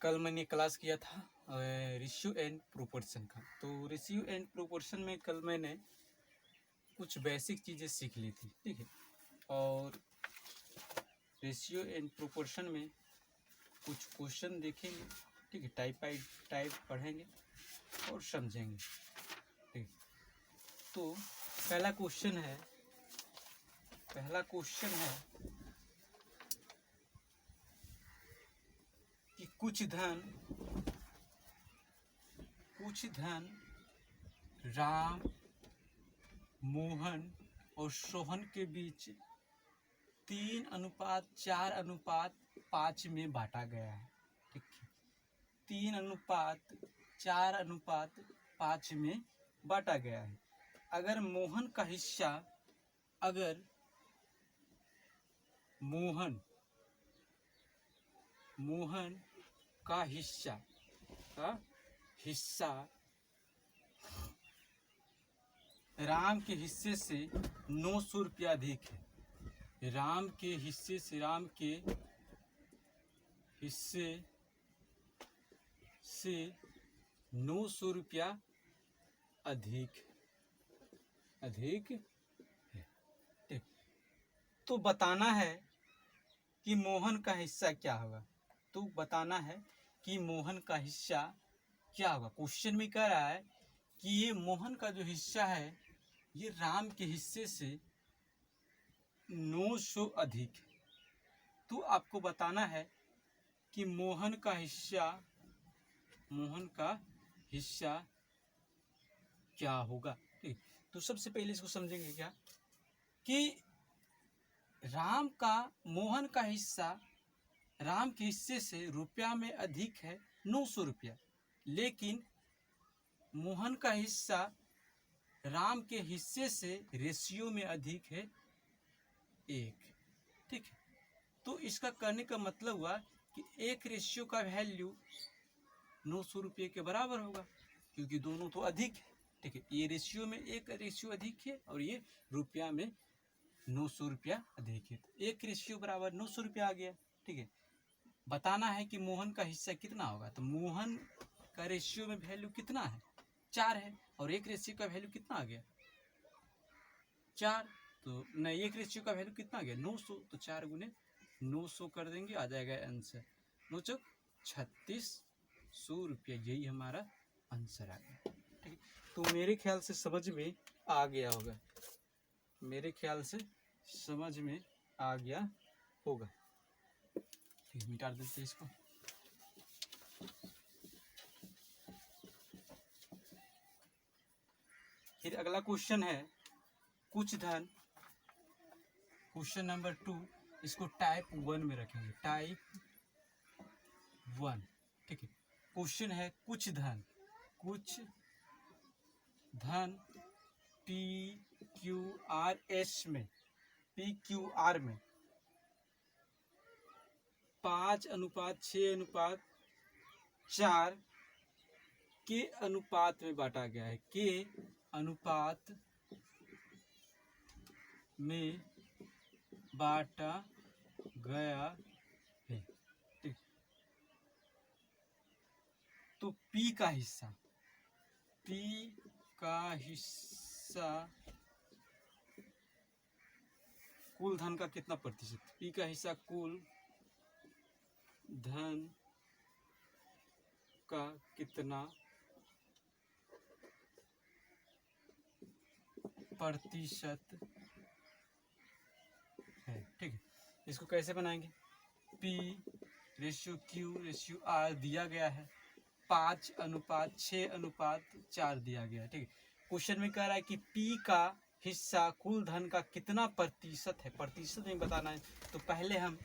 कल मैंने क्लास किया था रेशियो एंड प्रोपोर्शन का। तो रेशियो एंड प्रोपोर्शन में कल मैंने कुछ बेसिक चीज़ें सीख ली थी, ठीक है। और रेशियो एंड प्रोपोर्शन में कुछ क्वेश्चन देखेंगे, ठीक है, टाइप बाई टाइप पढ़ेंगे और समझेंगे, ठीक। तो पहला क्वेश्चन है कि कुछ धन राम, मोहन और सोहन के बीच 3:4:5 में बांटा गया है, ठीक है। 3:4:5 में बांटा गया है। अगर मोहन का हिस्सा राम के हिस्से से 900 रुपया अधिक है। राम के हिस्से से 900 रुपया अधिक है, ठीक। तो बताना है कि मोहन का हिस्सा क्या होगा। क्वेश्चन में कह रहा है कि ये मोहन का जो हिस्सा है ये राम के हिस्से से 900 अधिक है। तो आपको बताना है कि मोहन का हिस्सा क्या होगा, ठीक। तो सबसे पहले इसको समझेंगे क्या कि मोहन का हिस्सा राम के हिस्से से रुपया में अधिक है 900 रुपया, लेकिन मोहन का हिस्सा राम के हिस्से से रेशियो में अधिक है 1, ठीक है। तो इसका कहने का मतलब हुआ कि एक रेशियो का वैल्यू 900 रुपये के बराबर होगा, क्योंकि दोनों तो अधिक है, ठीक है। ये रेशियो में एक रेशियो अधिक है और ये रुपया में 900 रुपया अधिक है। तो एक रेशियो बराबर 900 रुपया आ गया, ठीक है। बताना है कि मोहन का हिस्सा कितना होगा। तो मोहन का रेशियो में वैल्यू कितना है, 4 है, और एक रेशियो का वैल्यू कितना आ गया 4। तो नहीं, एक रेशियो का वैल्यू कितना आ गया 900। तो 4 गुने 900 कर देंगे, आ जाएगा आंसर 9 चौक 3600 रुपया। यही हमारा आंसर आ गया, ठीक है। तो मेरे ख्याल से समझ में आ गया होगा, ठीक, मिटा देते इसको। फिर अगला क्वेश्चन है क्वेश्चन नंबर 2, इसको टाइप 1 में रखेंगे, टाइप 1, ठीक है। क्वेश्चन है कुछ धन PQR में 5:6:4 के अनुपात में बांटा गया है, ठीक। तो P का हिस्सा कुल धन का कितना प्रतिशत, P का हिस्सा कुल धन का कितना प्रतिशत है, ठीक है। इसको कैसे बनाएंगे, P ratio Q ratio R दिया गया है, 5:6:4 दिया गया है, ठीक है। क्वेश्चन में कह रहा है कि P का हिस्सा कुल धन का कितना प्रतिशत है, प्रतिशत में बताना है। तो पहले हम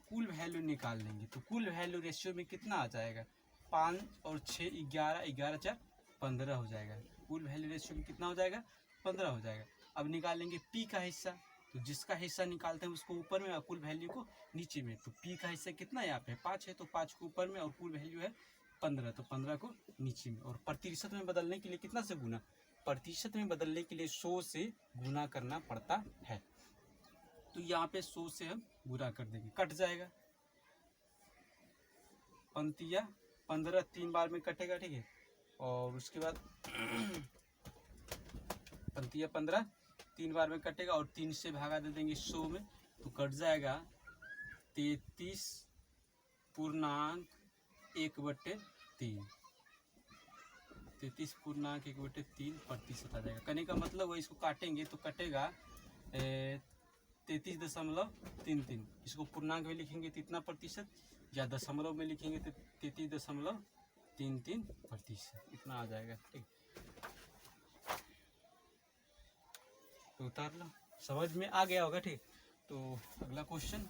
कुल वैल्यू निकाल लेंगे। तो कुल वैल्यू रेशियो में कितना आ जाएगा, 5 और 6 11, 11×4 15 हो जाएगा। कुल वैल्यू रेशियो में कितना हो जाएगा, 15 हो जाएगा। अब निकालेंगे P का हिस्सा। तो जिसका हिस्सा निकालते हैं उसको ऊपर में और कुल वैल्यू को नीचे में। तो P का हिस्सा कितना है, यहाँ पे 5 है, तो 5 को ऊपर में और कुल वैल्यू है 15, तो 15 को नीचे में। और प्रतिशत में बदलने के लिए कितना से गुना, प्रतिशत में बदलने के लिए 100 से गुना करना पड़ता है। तो यहाँ पे 100 से हम गुना कर देंगे, कट जाएगा। पंक्तियाँ 15 3 बार में कटेगा, ठीक है। और उसके बाद पंक्तियाँ 15 3 बार में कटेगा और 3 से भागा दे देंगे 100 में, तो कट जाएगा 33.1/3। 33.1/3% आ जाएगा। कहने का मतलब वो इसको काटेंगे तो कटेगा 33.33। इसको पूर्णांक में लिखेंगे तो इतना प्रतिशत, या दशमलव में लिखेंगे तो 33.33%, इतना आ जाएगा, ठीक। तो उतार लो, समझ में आ गया होगा, ठीक। तो अगला question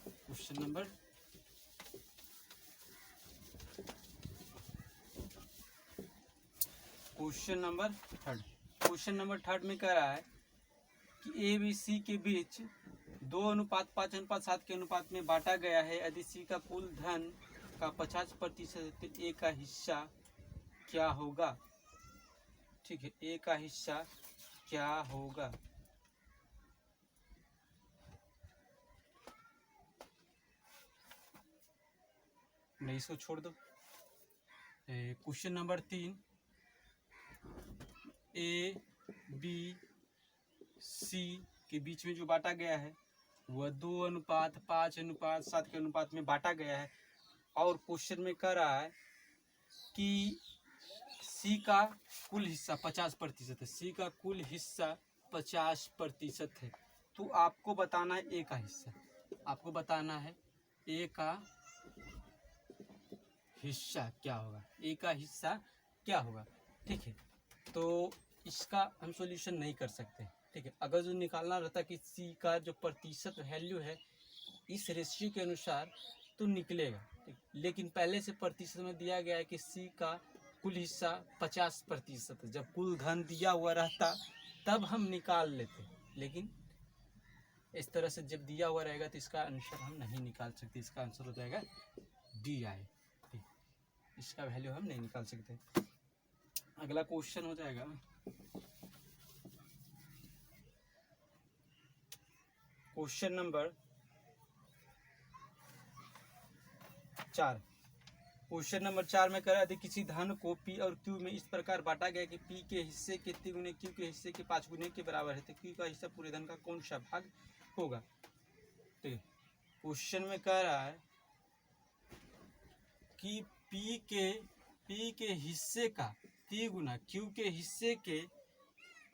number question number third में कह रहा है कि ए बी सी के बीच 2:5:7 के अनुपात में बांटा गया है। यदि सी का कुल धन का 50% ए का हिस्सा क्या होगा, ठीक है। ए का हिस्सा क्या होगा? नहीं, इसको छोड़ दो। Question number 3, A B C के बीच में जो बांटा गया है वह 2:5:7 के अनुपात में बांटा गया है। और क्वेश्चन में कह रहा है कि सी का कुल हिस्सा 50% है। सी का कुल हिस्सा 50% है। तो आपको बताना है ए का हिस्सा। आपको बताना है ए का हिस्सा क्या होगा। ए का हिस्सा क्या होगा, ठीक है। तो इसका हम सॉल्यूशन नहीं कर सकते, ठीक है। अगर जो निकालना रहता कि सी का जो प्रतिशत वैल्यू है इस रेशियो के अनुसार तो निकलेगा, ठीक। लेकिन पहले से प्रतिशत में दिया गया है कि सी का कुल हिस्सा 50% है। जब कुल धन दिया हुआ रहता तब हम निकाल लेते, लेकिन इस तरह से जब दिया हुआ रहेगा तो इसका आंसर हम नहीं निकाल सकते। इसका आंसर हो जाएगा डी आई, ठीक। इसका वैल्यू हम नहीं निकाल सकते। अगला क्वेश्चन हो जाएगा क्वेश्चन नंबर 4। क्वेश्चन नंबर 4 में कह रहा है किसी धन को पी और क्यू में इस प्रकार बांटा गया कि पी के हिस्से के 3 गुने क्यू के हिस्से के 5 गुने के बराबर है। तो क्यू का हिस्सा पूरे धन का कौन सा भाग होगा, ठीक है। क्वेश्चन में कह रहा है कि पी के हिस्से का 3 गुना क्यू के हिस्से के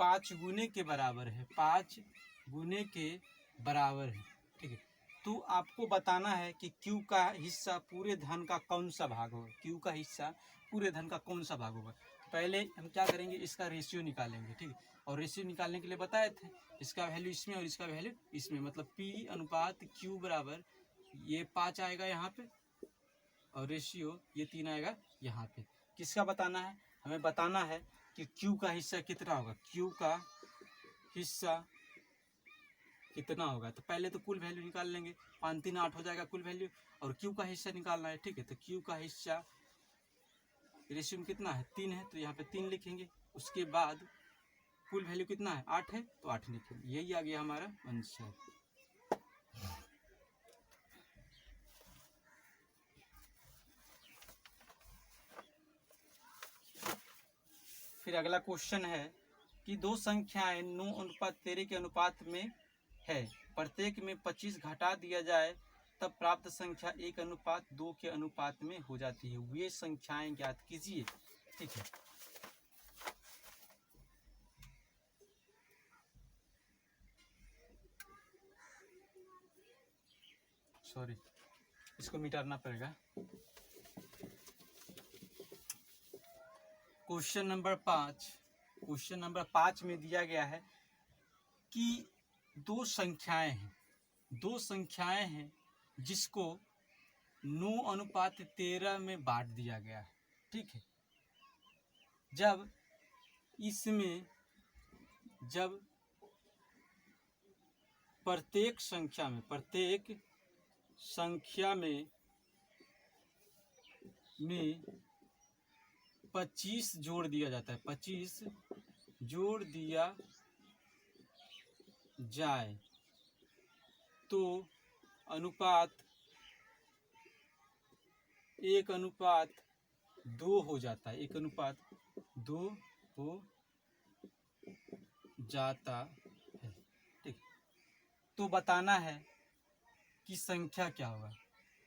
5 गुने के बराबर है। 5 गुने के बराबर है, ठीक है। तो आपको बताना है कि क्यू का हिस्सा पूरे धन का कौन सा भाग होगा। क्यू का हिस्सा पूरे धन का कौन सा भाग होगा। पहले हम क्या करेंगे, इसका रेशियो निकालेंगे, ठीक है। और रेशियो निकालने के लिए बताए थे इसका वैल्यू इसमें और इसका वैल्यू इसमें, मतलब P अनुपात Q बराबर ये 5 आएगा यहाँ पे और रेशियो ये 3 आएगा यहाँ पे। किसका बताना है, हमें बताना है कि Q का हिस्सा कितना होगा। Q का हिस्सा कितना होगा, तो पहले तो कुल वैल्यू निकाल लेंगे। 5 3 8 हो जाएगा कुल वैल्यू, और Q का हिस्सा निकालना है, ठीक है। तो Q का हिस्सा रेशियो में कितना है, 3 है, तो यहाँ पे 3 लिखेंगे। उसके बाद कुल वैल्यू कितना है, 8 है, तो 8 लिखेंगे। यही आ गया हमारा आंसर। फिर अगला क्वेश्चन है कि दो संख्याएं 9:13 के अनुपात में है। प्रत्येक में 25 घटा दिया जाए तब प्राप्त संख्या 1:2 के अनुपात में हो जाती है। वे संख्याएं ज्ञात कीजिए, ठीक है। सॉरी, इसको मिटाना पड़ेगा। क्वेश्चन नंबर 5 में दिया गया है कि दो संख्याएं हैं जिसको 9:13 में बांट दिया गया है, ठीक है। जब प्रत्येक संख्या में 25 जोड़ दिया जाता है, 25 जोड़ दिया जाए तो अनुपात 1:2 हो जाता है, 1:2 हो जाता है। ठीक, तो बताना है कि संख्या क्या होगा।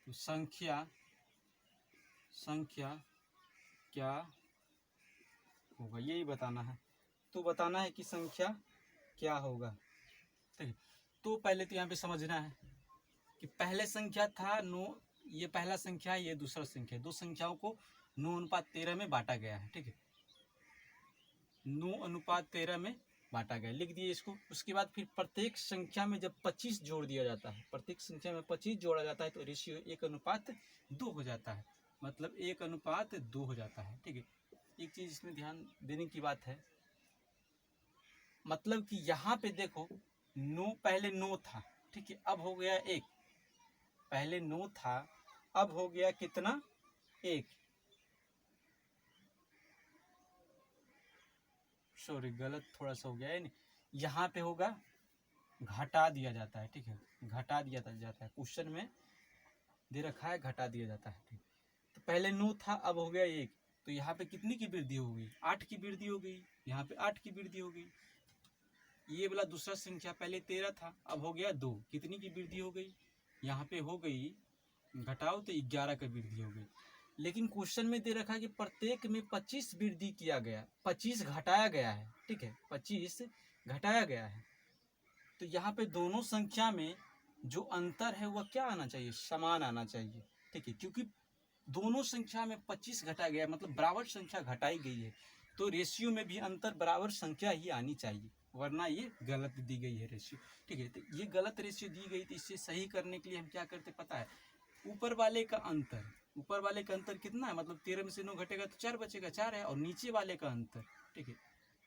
तो संख्या क्या होगा, यही बताना है। तो बताना है कि संख्या क्या होगा। ठीक है, तो पहले तो यहाँ पे समझना है कि पहले संख्या था 9, ये पहला संख्या है, ये दूसरा संख्या है। दो संख्याओं को 9:13 में बांटा गया है। ठीक है, 9:13 में बांटा गया, लिख दिए इसको। उसके बाद फिर प्रत्येक संख्या में जब 25 जोड़ दिया जाता है, प्रत्येक संख्या में 25 जोड़ा जाता है तो रेशियो 1:2 हो जाता है, मतलब 1:2 हो जाता है। ठीक है, एक चीज इसमें ध्यान देने की बात है, मतलब कि यहाँ पे देखो 9, पहले 9 था, ठीक है, अब हो गया 1। पहले 9 था, अब हो गया कितना, 1। सॉरी, गलत थोड़ा सा हो गया है। यहाँ पे होगा घटा दिया जाता है। ठीक है, घटा दिया जाता है, क्वेश्चन में दे रखा है घटा दिया जाता है। ठीक, तो पहले 9 था, अब हो गया 1, तो यहाँ पे कितनी की वृद्धि हो गई, 8 की वृद्धि हो गई, यहाँ पे 8 की वृद्धि हो गई। ये वाला दूसरा संख्या पहले 13 था, अब हो गया 2, कितनी की वृद्धि हो गई, यहाँ पे हो गई, घटाओ तो 11 की वृद्धि हो गई। लेकिन क्वेश्चन में दे रखा है कि प्रत्येक में 25 वृद्धि किया गया, 25 घटाया गया है। ठीक है, 25 घटाया गया है, तो यहाँ पे दोनों संख्या में जो अंतर है वह क्या आना चाहिए, समान आना चाहिए। ठीक है, क्योंकि दोनों संख्या में 25 घटाया गया, मतलब बराबर संख्या घटाई गई है, तो रेशियो में भी अंतर बराबर संख्या ही आनी चाहिए, वरना ये गलत दी गई है रेशियो। ठीक है, तो ये गलत रेशियो दी गई, तो इसे सही करने के लिए हम क्या करते पता है, ऊपर वाले का अंतर कितना है, मतलब 13 में से 9 घटेगा तो 4 बचेगा, 4 है, और नीचे वाले का अंतर, ठीक है,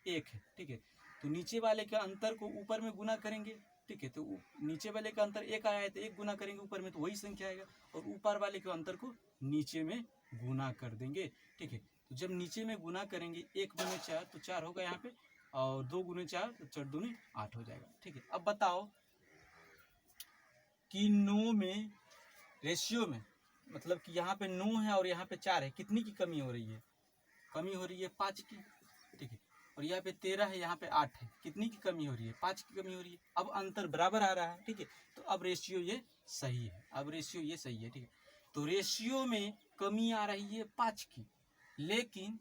1 है। ठीक है, तो नीचे वाले का अंतर को ऊपर में गुना करेंगे। ठीक है, तो नीचे वाले का अंतर 1 आया है तो 1 गुना करेंगे ऊपर में, तो वही संख्या आएगा, और ऊपर वाले के अंतर को नीचे में गुना कर देंगे। ठीक है, तो जब नीचे में गुना करेंगे 1 गुने 4 तो 4 होगा यहाँ पे, और 2 गुने 4 तो 4 दूनी 8 हो जाएगा। ठीक है, अब बताओ कि 9 में रेशियो में, मतलब कि यहाँ पे 9 है और यहाँ पे 4 है, कितनी की कमी हो रही है, कमी हो रही है 5 की। ठीक है, और यहाँ पे 13 है, यहाँ पे 8 है, कितनी की कमी हो रही है, 5 की कमी हो रही है। अब अंतर बराबर आ रहा है। ठीक है, तो अब रेशियो ये सही है, अब रेशियो ये सही है। ठीक है, तो रेशियो में कमी आ रही है 5 की, लेकिन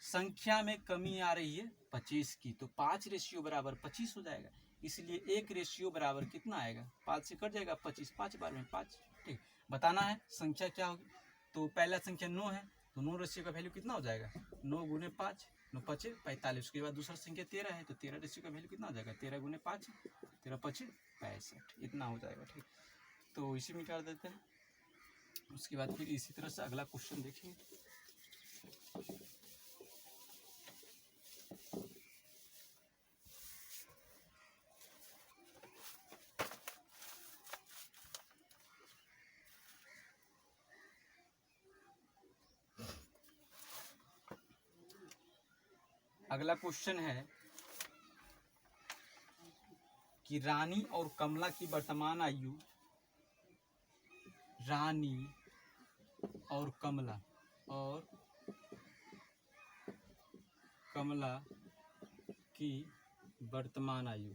संख्या में कमी आ रही है 25 की, तो 5 रेशियो बराबर 25 हो जाएगा, इसलिए एक रेशियो बराबर कितना आएगा, 5 से कट जाएगा 25, 5 बार में 5। ठीक, बताना है संख्या क्या होगी। तो पहला संख्या 9 है, तो 9 रेशियो का वैल्यू कितना हो जाएगा, 9 गुने 5, 9 5 45। उसके बाद दूसरा संख्या 13 है, तो 13 रेशियो का वैल्यू कितना हो जाएगा, 13 गुने 5, 13 5 65, इतना हो जाएगा। ठीक, तो इसी में कर देते हैं। उसके बाद फिर इसी तरह से अगला क्वेश्चन देखेंगे। अगला क्वेश्चन है कि रानी और कमला की वर्तमान आयु, रानी और कमला की वर्तमान आयु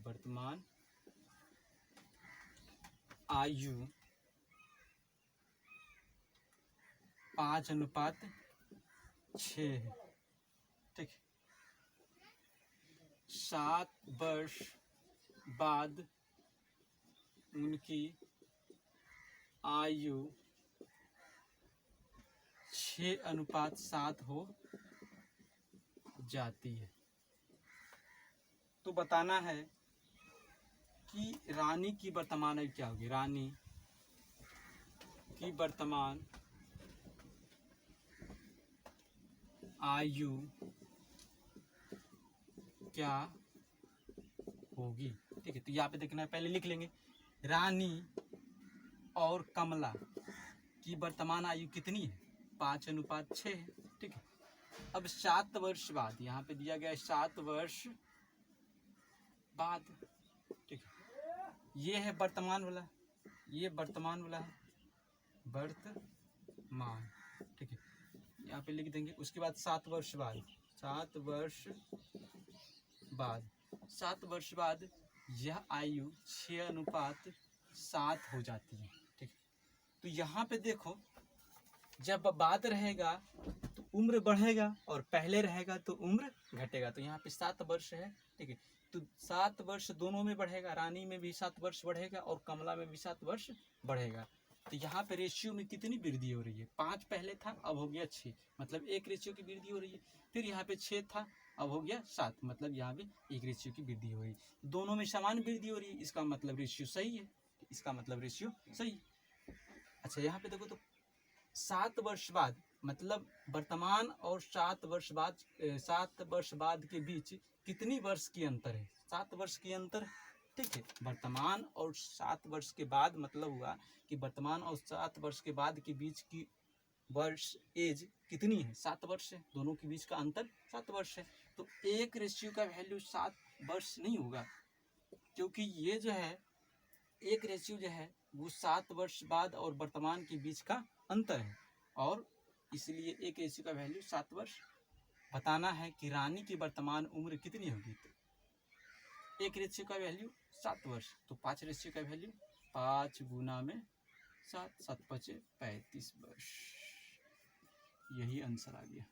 5:6 है। ठीक, 7 वर्ष बाद उनकी आयु 6:7 हो जाती है। तो बताना है कि रानी की वर्तमान आयु क्या होगी, रानी की वर्तमान आयु क्या होगी। ठीक है, तो यहाँ पे देखना है, पहले लिख लेंगे, रानी और कमला की वर्तमान आयु कितनी है, 5:6 है। ठीक है, अब 7 वर्ष बाद, यहाँ पे दिया गया है 7 वर्ष बाद। ठीक है, ये है वर्तमान वाला, ये वर्तमान वाला है, वर्तमान। ठीक है, यहाँ पे लिख देंगे। उसके बाद 7 वर्ष बाद, 7 वर्ष बाद, 7 वर्ष बाद यह आयु 6:7 हो जाती है। ठीक है, तो यहाँ पे देखो, जब बाद रहेगा तो उम्र बढ़ेगा और पहले रहेगा तो उम्र घटेगा। तो यहाँ पे 7 वर्ष है। ठीक है, तो 7 वर्ष दोनों में बढ़ेगा, रानी में भी 7 वर्ष बढ़ेगा और कमला में भी 7 वर्ष बढ़ेगा। तो यहाँ पे रेशियो में कितनी वृद्धि हो रही है? 5 पहले था, अब हो गया 6, मतलब 1 रेशियो की वृद्धि हो रही है। फिर यहाँ पे 6 था, अब हो गया 7, मतलब यहाँ भी 1 रेशियो की वृद्धि हो रही है। दोनों में समान वृद्धि हो रही है, इसका मतलब रेशियो सही है, इसका मतलब रेशियो सही है। अच्छा, यहाँ पे देखो तो 7 वर्ष बाद, मतलब वर्तमान और 7 वर्ष बाद, 7 वर्ष बाद के बीच कितनी वर्ष की अंतर है? 7 वर्ष की अंतर है। ठीक है, वर्तमान और 7 वर्ष के बाद मतलब हुआ कि वर्तमान और 7 वर्ष के बाद के बीच की वर्ष एज कितनी है? 7 वर्ष है, दोनों के बीच का अंतर 7 वर्ष है। तो 1 रेशियो का वैल्यू 7 वर्ष नहीं होगा, क्योंकि ये जो है 1 रेशियो जो है वो 7 वर्ष बाद और वर्तमान के बीच का अंतर है, और इसलिए 1 रेशियो का वैल्यू 7 वर्ष। बताना है कि रानी की वर्तमान उम्र कितनी होगी, तो 1 रेशियो का वैल्यू 7 वर्ष, तो 5 रेशियो का वैल्यू 5 गुना में 7, 7 5 35 वर्ष। यही आंसर आ गया,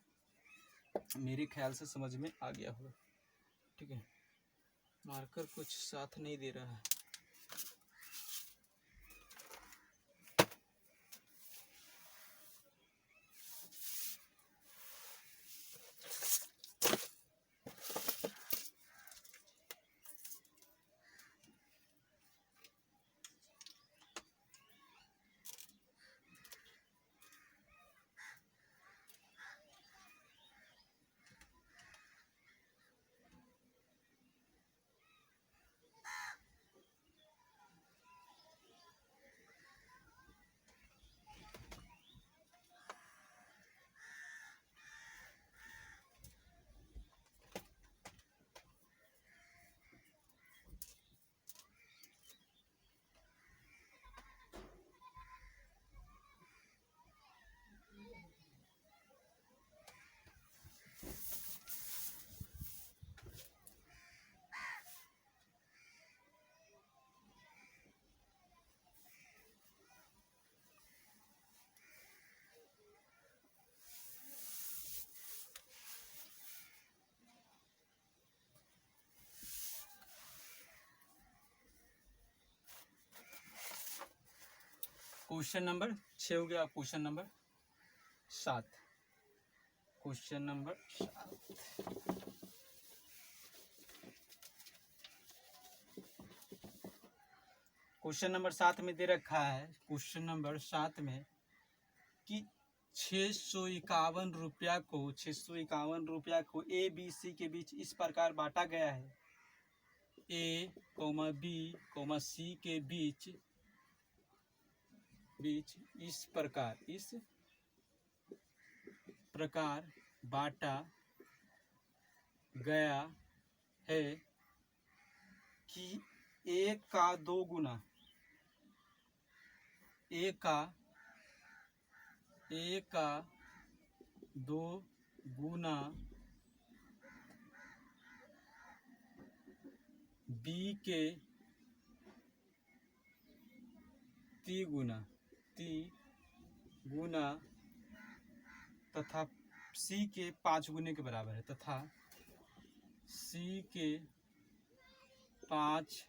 मेरे ख्याल से समझ में आ गया होगा। ठीक है, मार्कर कुछ साथ नहीं दे रहा है। क्वेश्चन नंबर 6 हो गया। Question number 7, question number 7। Question number 7 में दे रखा है, क्वेश्चन नंबर 7 में कि 651 रुपया को 651 रुपया को ए बी सी के बीच इस प्रकार बांटा गया है। ए कॉमा बी कॉमा सी के बीच इस प्रकार बांटा गया है कि ए का 2 गुना, ए का 2 गुना बी के 3 गुना तथा सी के 5 गुने के बराबर है, तथा सी के 5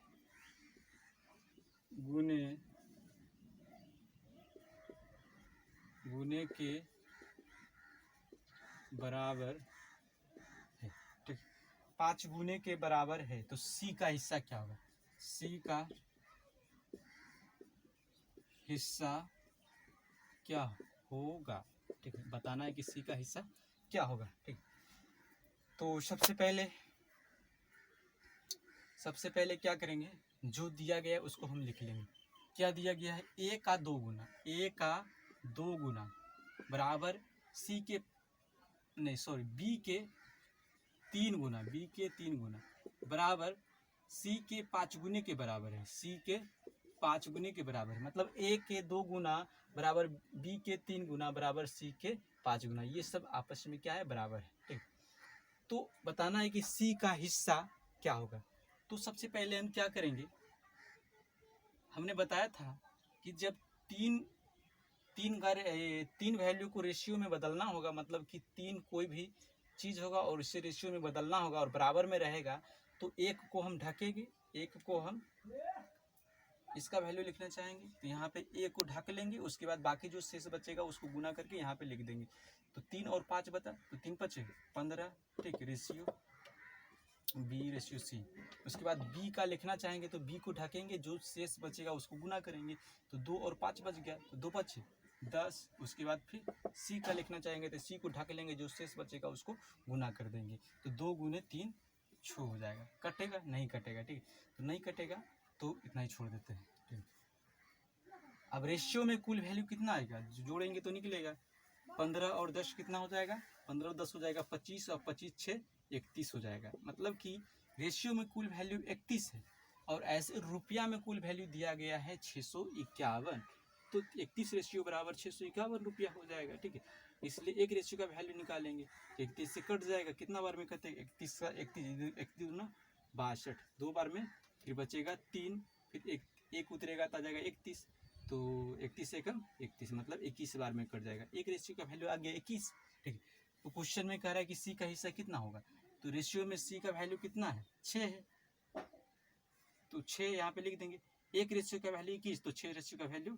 गुने के बराबर है। ठीक, 5 गुने के बराबर है, तो सी का हिस्सा क्या होगा? सी का हिस्सा क्या होगा? ठीक है, बताना है कि सी का हिस्सा क्या होगा। ठीक, तो सबसे पहले क्या करेंगे, जो दिया गया है उसको हम लिख लेंगे। क्या दिया गया है? ए का 2 गुना, ए का 2 गुना बराबर सी के नहीं सॉरी बी के 3 गुना, बी के 3 गुना बराबर सी के 5 गुने के बराबर है, सी के 5 गुने के बराबर, मतलब ए के 2 गुना बराबर बी के 3 गुना बराबर सी के 5 गुना, ये सब आपस में क्या है, बराबर है। ठीक, तो बताना है कि सी का हिस्सा क्या होगा। तो सबसे पहले हम क्या करेंगे, हमने बताया था कि जब तीन वैल्यू को रेशियो में बदलना होगा, मतलब कि तीन कोई भी चीज़ होगा और इसे रेशियो में बदलना होगा और बराबर में रहेगा, तो एक को हम ढकेंगे, एक को हम इसका वैल्यू लिखना चाहेंगे तो यहाँ पे ए को ढक लेंगे, उसके बाद बाकी जो शेष बचेगा उसको गुना करके यहाँ पे लिख देंगे। तो 3 और 5 बता, तो 3 5 15, ठीक, रेशियो बी रेशियो सी। उसके बाद बी का लिखना चाहेंगे तो बी को ढकेंगे, जो शेष बचेगा उसको गुना करेंगे, तो 2 और 5 बच गया, तो 2 5 10। उसके बाद फिर सी का लिखना चाहेंगे तो सी को ढक लेंगे, जो शेष बचेगा उसको गुना कर देंगे, तो 2 गुने 3 6 हो जाएगा। कटेगा नहीं कटेगा, ठीक, तो नहीं कटेगा तो इतना ही छोड़ देते हैं। ठीक, अब रेशियो में कुल वैल्यू कितना आएगा, जोड़ेंगे तो निकलेगा 15 और 10 कितना हो जाएगा, 15 और 10 हो जाएगा 25, और 25 6 31 हो जाएगा। मतलब कि रेशियो में कुल वैल्यू 31 है और ऐसे रुपया में कुल वैल्यू दिया गया है 651, तो 31 रेशियो बराबर 651 रुपया हो जाएगा। ठीक है, इसलिए एक रेशियो का वैल्यू निकालेंगे, 31 से कट जाएगा, कितना बार में कटेगा, 31 का 31 ना 62, 2 बार में, फिर बचेगा 3, फिर एक उतरेगा तो आ जाएगा 31, तो 31 से कम 31, मतलब 21 बार में कट जाएगा, एक रेशियो का वैल्यू आ गया 21। ठीक है, तो क्वेश्चन में कह रहा है कि सी का हिस्सा कितना होगा, तो रेशियो में सी का वैल्यू कितना है, 6 है, तो 6 यहाँ पे लिख देंगे। एक रेशियो का वैल्यू 21, तो 6 रेशियो का वैल्यू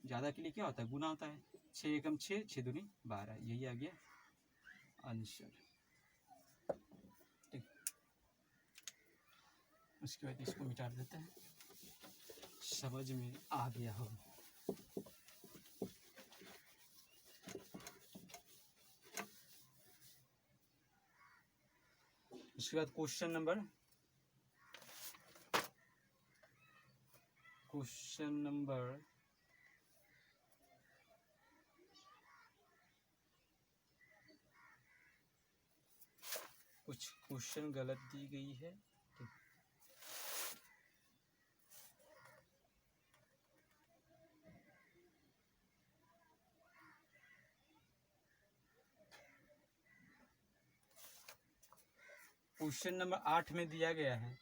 ज़्यादा के लिए क्या होता है, गुना होता है, 6 एकम 6, 6 दूनी 12, यही आ गया आंसर। ठीक, उसके बाद इसको मिटा देते हैं, समझ में आ गया हो। उसके बाद क्वेश्चन नंबर कुछ क्वेश्चन गलत दी गई है। क्वेश्चन नंबर 8 में दिया गया है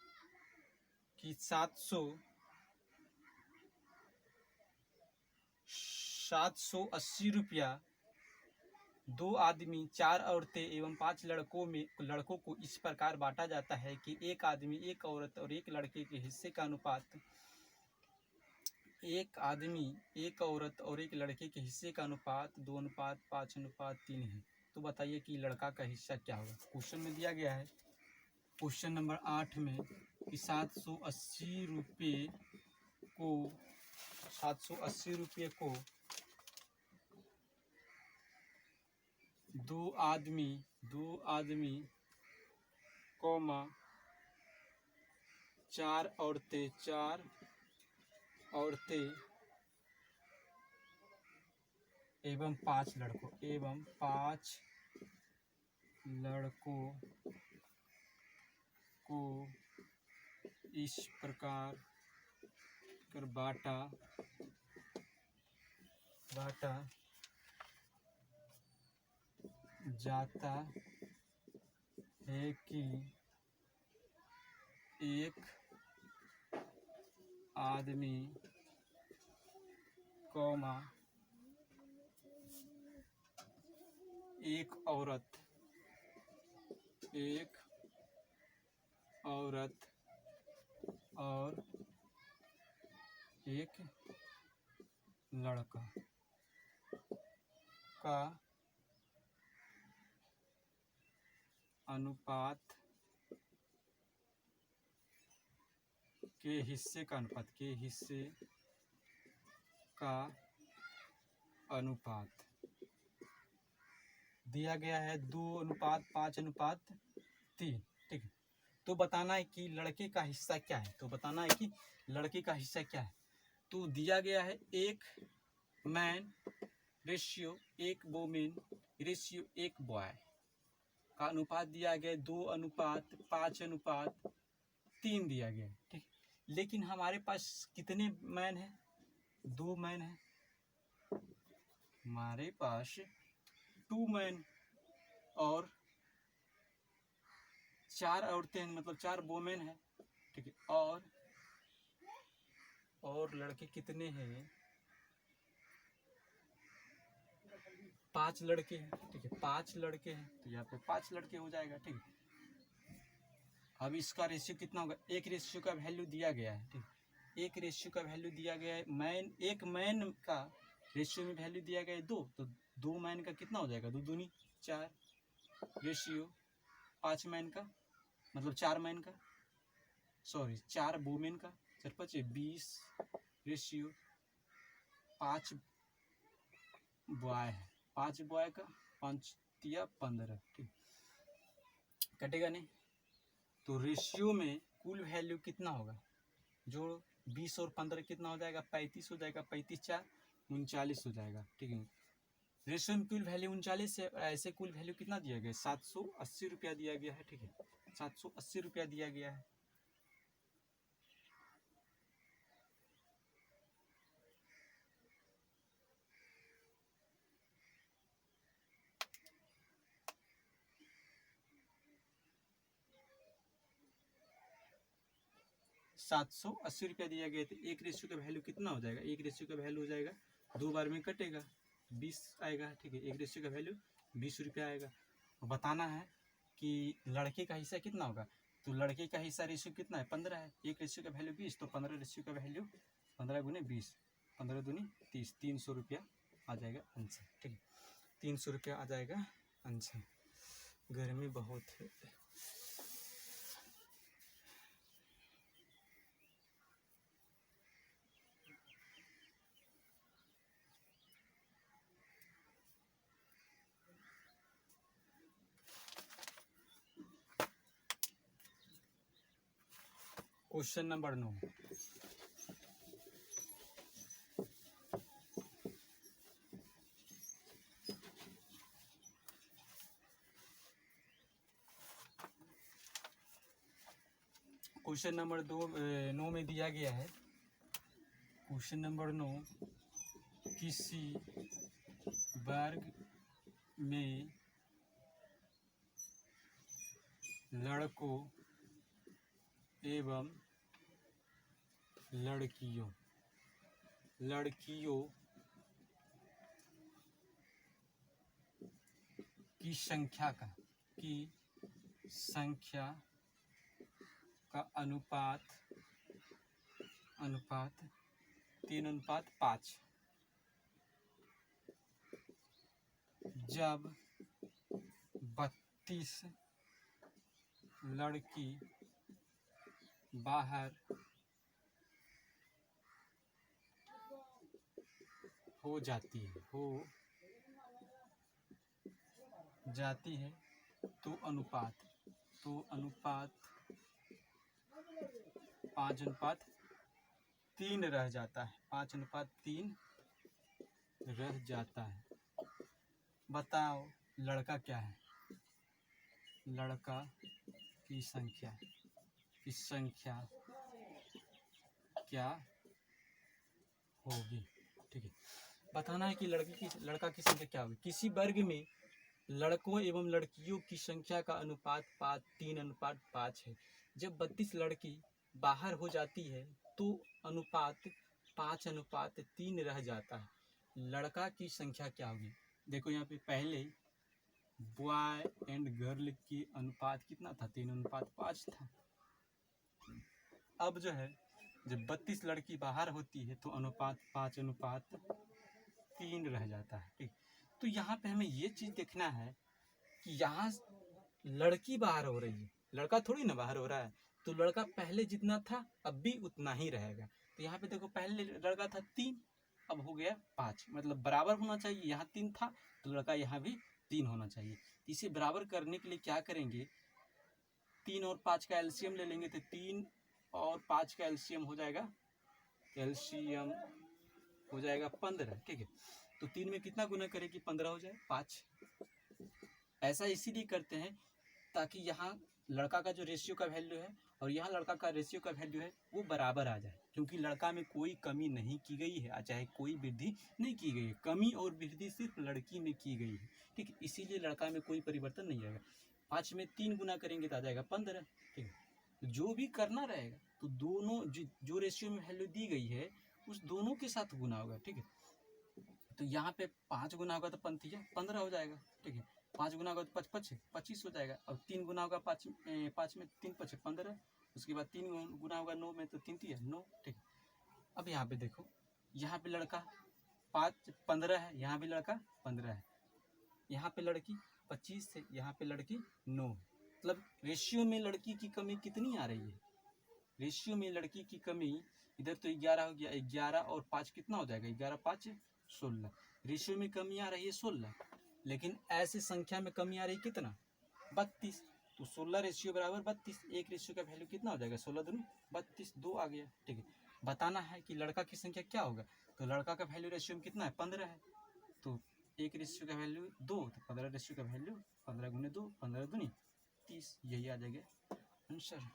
कि 780 रुपया 2 आदमी 4 औरतें एवं 5 लड़कों को इस प्रकार बांटा जाता है कि एक आदमी, एक औरत और एक लड़के के हिस्से का अनुपात 2:5:3 है। तो बताइए कि लड़का का हिस्सा क्या होगा। क्वेश्चन में दिया गया है, क्वेश्चन नंबर 8 में, कि 780 रुपये को 2 आदमी, 4 औरतें एवं 5 लड़कों को इस प्रकार कर बांटा जाता है कि एक आदमी, 1 औरत और 1 लड़का का अनुपात के हिस्से का अनुपात दिया गया है 2:5:3। ठीक है, तो बताना है कि लड़के का हिस्सा क्या है। तो दिया गया है 1 man ratio 1 women ratio 1 boy का अनुपात दिया गया 2:5:3 दिया गया है। ठीक, लेकिन हमारे पास कितने मैन हैं? 2 मैन हैं। हमारे पास 2 मैन और 4 औरतें हैं, मतलब 4 वोमेन हैं, ठीक है। और लड़के कितने हैं? 5 लड़के हैं, ठीक है। 5 लड़के हैं, तो यहाँ पे 5 लड़के हो जाएगा, ठीक है। अब इसका रेशियो कितना होगा? एक रेशियो का वैल्यू दिया गया है, ठीक है। एक रेशियो का वैल्यू दिया गया है, एक मैन का रेशियो में वैल्यू दिया गया है 2, तो 2 मैन का कितना हो जाएगा? 2 दूनी 4 रेशियो 5 मैन का, मतलब 4 मैन का, सॉरी 4 वुमेन का, 4 5 20 रेशियो 5 बॉय है, 5 बॉय का 5 तिया 15, ठीक। कटेगा नहीं, तो रेशियो में कुल वैल्यू कितना होगा? जो 20 और 15 कितना हो जाएगा? 35 हो जाएगा। 35 4 39 हो जाएगा, ठीक है। रेशियो में कुल वैल्यू 39 है। ऐसे कुल वैल्यू कितना दिया गया? 780 रुपया दिया गया है, ठीक है। 780 रुपया दिया गया है। ₹780 दिया गया, तो एक रेशियो का वैल्यू कितना हो जाएगा? एक रेशियो का वैल्यू हो जाएगा, 2 बार में कटेगा, 20 आएगा, ठीक है। एक रेशियो का वैल्यू 20 रुपया आएगा। बताना है कि लड़के का हिस्सा कितना होगा, तो लड़के का हिस्सा रेशियो कितना है? 15 है। एक रेशियो का वैल्यू 20, तो 15 रेशियो का वैल्यू 15 गुने 20, 15 दूनी 30, 300 रुपया आ जाएगा आंसर, ठीक है। 300 रुपया आ जाएगा आंसर। गर्मी बहुत है। Question number 9। क्वेश्चन नंबर 9 में दिया गया है, क्वेश्चन नंबर 9, किसी वर्ग में लड़कों एवं लड़कियों की संख्या का अनुपात 3:5। जब 32 लड़की बाहर हो जाती है तो अनुपात 5:3 रह जाता है, 5:3 रह जाता है। बताओ लड़का क्या है? लड़का की संख्या क्या होगी, ठीक है। बताना है कि लड़का की संख्या क्या होगी। किसी वर्ग में लड़कों एवं लड़कियों की संख्या का अनुपात 3:5 है। जब 32 लड़की बाहर हो जाती है तो अनुपात 5:3 रह जाता है। लड़का की संख्या क्या होगी? देखो यहाँ पे पहले बॉय एंड गर्ल की अनुपात कितना था? 3:5 था। अब जो है जब 32 लड़की बाहर होती है तो अनुपात 5:3 रह जाता है, ठीक। तो यहाँ पे हमें ये चीज देखना है कि यहाँ लड़की बाहर हो रही है, लड़का थोड़ी ना बाहर हो रहा है। तो लड़का पहले जितना था अब भी उतना ही रहेगा। तो यहाँ पे देखो पहले लड़का था 3, अब हो गया 5, मतलब बराबर होना चाहिए। यहाँ 3 था तो लड़का यहाँ भी 3 होना चाहिए। इसे बराबर करने के लिए क्या करेंगे? 3 और 5 का एलसीएम ले लेंगे, तो 3 और 5 का एलसीएम हो जाएगा 15, ठीक है। तो 3 में कितना गुना करें कि 15 हो जाए? 5। ऐसा इसीलिए करते हैं ताकि यहाँ लड़का का जो रेशियो का वैल्यू है और यहाँ लड़का का रेशियो का वैल्यू है वो बराबर आ जाए, क्योंकि लड़का में कोई कमी नहीं की गई है, चाहे कोई वृद्धि नहीं की गई है, कमी और वृद्धि सिर्फ लड़की में की गई है। ठीक है, इसीलिए लड़का में कोई परिवर्तन नहीं आएगा। 5 में 3 गुना करेंगे तो आ जाएगा 15। ठीक है, तो जो भी करना रहेगा तो दोनों जो रेशियो में वैल्यू दी गई है उस दोनों के साथ गुना होगा। ठीक है, तो यहाँ पे 5 गुना होगा तो 15 हो जाएगा। ठीक है, 5 गुना होगा तो 5 25 हो जाएगा। अब 3 गुना होगा 5 में 3 5 15, उसके बाद 3 गुना होगा 9 में तो 3 3 9। ठीक है, अब यहाँ पे देखो, यहाँ पे लड़का 15 है, यहाँ भी लड़का 15 है, यहाँ पे लड़की 25 है, यहाँ पे लड़की 9 है। मतलब रेशियो में लड़की की कमी कितनी आ रही है? रेशियो में लड़की की कमी इधर तो 11 हो गया, 11 और 5 कितना हो जाएगा? 11 5 16। रेशियो में कमी आ रही है 16, लेकिन ऐसे संख्या में कमी आ रही कितना? 32। तो 16 रेशियो बराबर 32, एक रेशियो का वैल्यू कितना हो जाएगा? 16 दूनी 32, 2 आ गया। ठीक है, बताना है कि लड़का की संख्या क्या होगा, तो लड़का का वैल्यू रेशियो में कितना है? 15 है, तो एक रेशियो का वैल्यू 2, तो 15 रेशियो का वैल्यू 15 गुने 2, 15 दूनी 30, यही आ जाएगा answer.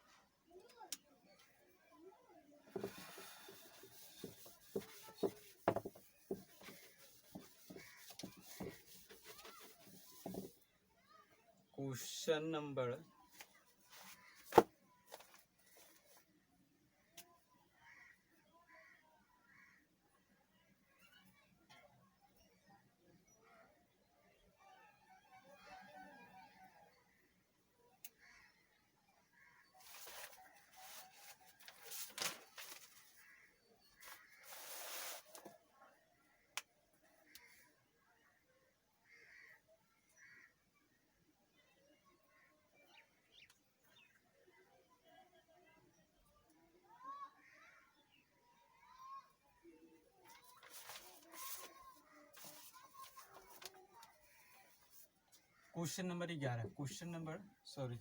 Question number 11, question number sorry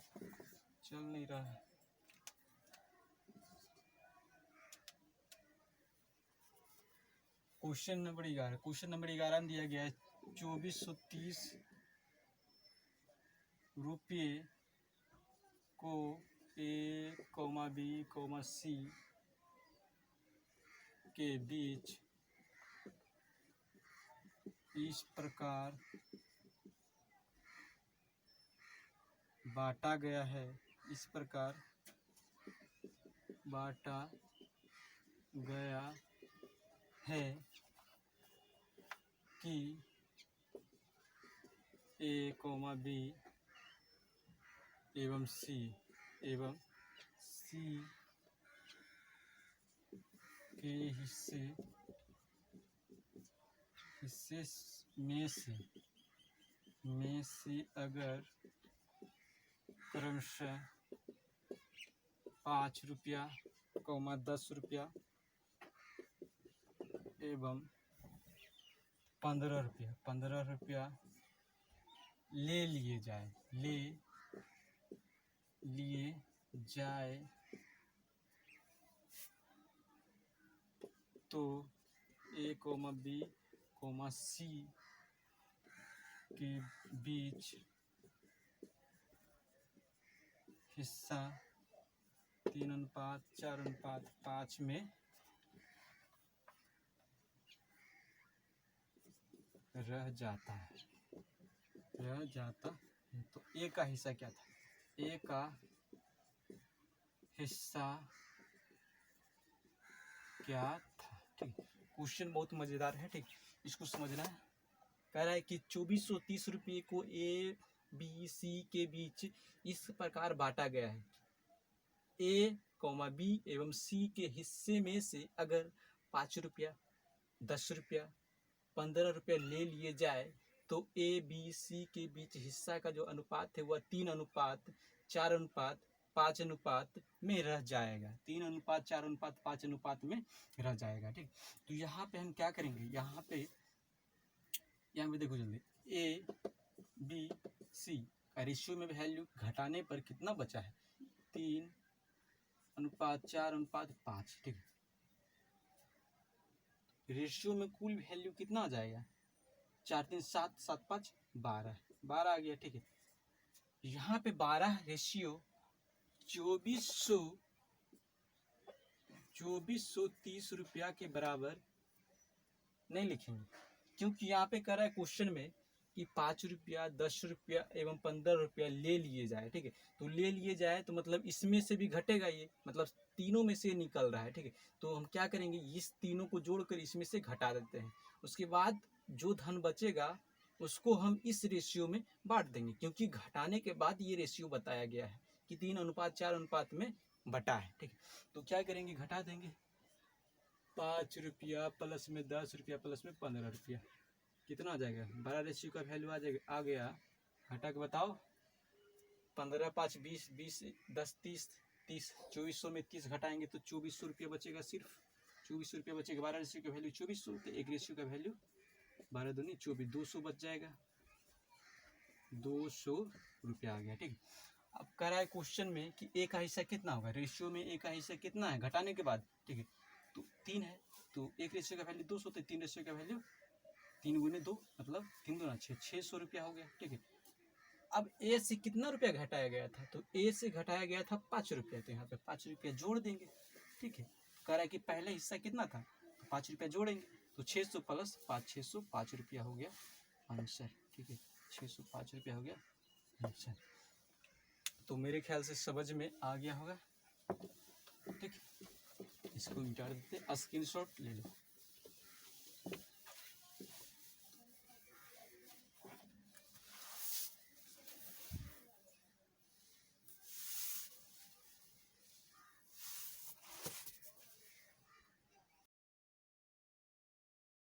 चल नहीं रहा है। क्वेश्चन नंबर 11 में दिया गया है 2430 रुपये को A, B, C के बीच इस प्रकार बांटा गया है, इस प्रकार बांटा गया है कि A, B एवं C के हिस्से में से अगर क्रमशः 5 रुपया, 10 रुपया एवं 15 रुपया ले लिए जाए तो A, B, C के बीच हिस्सा 3:4:5 में रह जाता है। तो ए का हिस्सा क्या था? ए का हिस्सा क्या था? ठीक, क्वेश्चन बहुत मजेदार है। ठीक, इसको समझना है। कह रहा है कि 2430 रुपये को A, B, C के बीच इस प्रकार बांटा गया है। A, B एवं C के हिस्से में से अगर 5 रुपया, 10 रुपया, 15 रुपया ले लिए जाए तो A, B, C के बीच हिस्सा का जो अनुपात है वह 3:4:5 में रह जाएगा। 3:4:5 में रह जाएगा। ठीक, तो यहाँ पे हम क्या करेंगे? यहाँ पे देखो जल्दी, A, B, C का रेशियो में वैल्यू घटाने पर कितना बचा है? 3:4:5। ठीक है, रेशियो में कुल वैल्यू कितना आ जाएगा? 4 3 7 7 5 12 आ गया। ठीक है, यहाँ पे 12 रेशियो ₹2430 के बराबर नहीं लिखेंगे, क्योंकि यहाँ पे कह रहा है क्वेश्चन में कि ₹5, ₹10 एवं ₹15 ले लिए जाए। ठीक है, तो ले लिए जाए तो मतलब इसमें से भी घटेगा, ये मतलब तीनों में से निकल रहा है। ठीक है, तो हम क्या करेंगे, इस तीनों को जोड़कर इसमें से घटा देते हैं। उसके बाद जो धन बचेगा उसको हम इस रेशियो में बांट देंगे, क्योंकि घटाने के बाद ये रेशियो बताया गया है कि 3:4 में बटा है। ठीक है, तो क्या करेंगे, घटा देंगे। ₹5 प्लस में ₹10 प्लस में ₹15 कितना आ जाएगा, बड़ा रेशियो का वैल्यू आ गया। घटा के बताओ, 15 5 20, 20 10 30, 30 2400 में 30 घटाएंगे तो ₹2400 बचेगा। सिर्फ ₹2400 बचेगा। 12 रेशियो का वैल्यू 2400, तो एक रेशियो का वैल्यू 12 दूनी 24, 200 बच जाएगा। ₹200 आ गया। ठीक है, अब कह रहा है क्वेश्चन में कि ए का हिस्सा कितना होगा, रेशियो में ए का हिस्सा कितना है घटाने के बाद। ठीक है, तो 3 है, तो एक रेशियो का वैल्यू 200, तो 3 रेशियो का वैल्यू 3 गुने 2 मतलब 3 दूना 6, ₹600 हो गया। ठीक है, अब ए से कितना रुपया घटाया गया था, तो ए से घटाया गया था ₹5, तो यहाँ पे ₹5 जोड़ देंगे। ठीक है, कह रहा है कि पहले हिस्सा कितना था, तो ₹5 जोड़ेंगे, तो 600 प्लस 5, ₹605 हो गया आंसर। ठीक है, ₹605 हो गया आंसर। तो मेरे ख्याल से समझ में आ गया होगा। ठीक, इसको मिटा देते, स्क्रीनशॉट ले लो।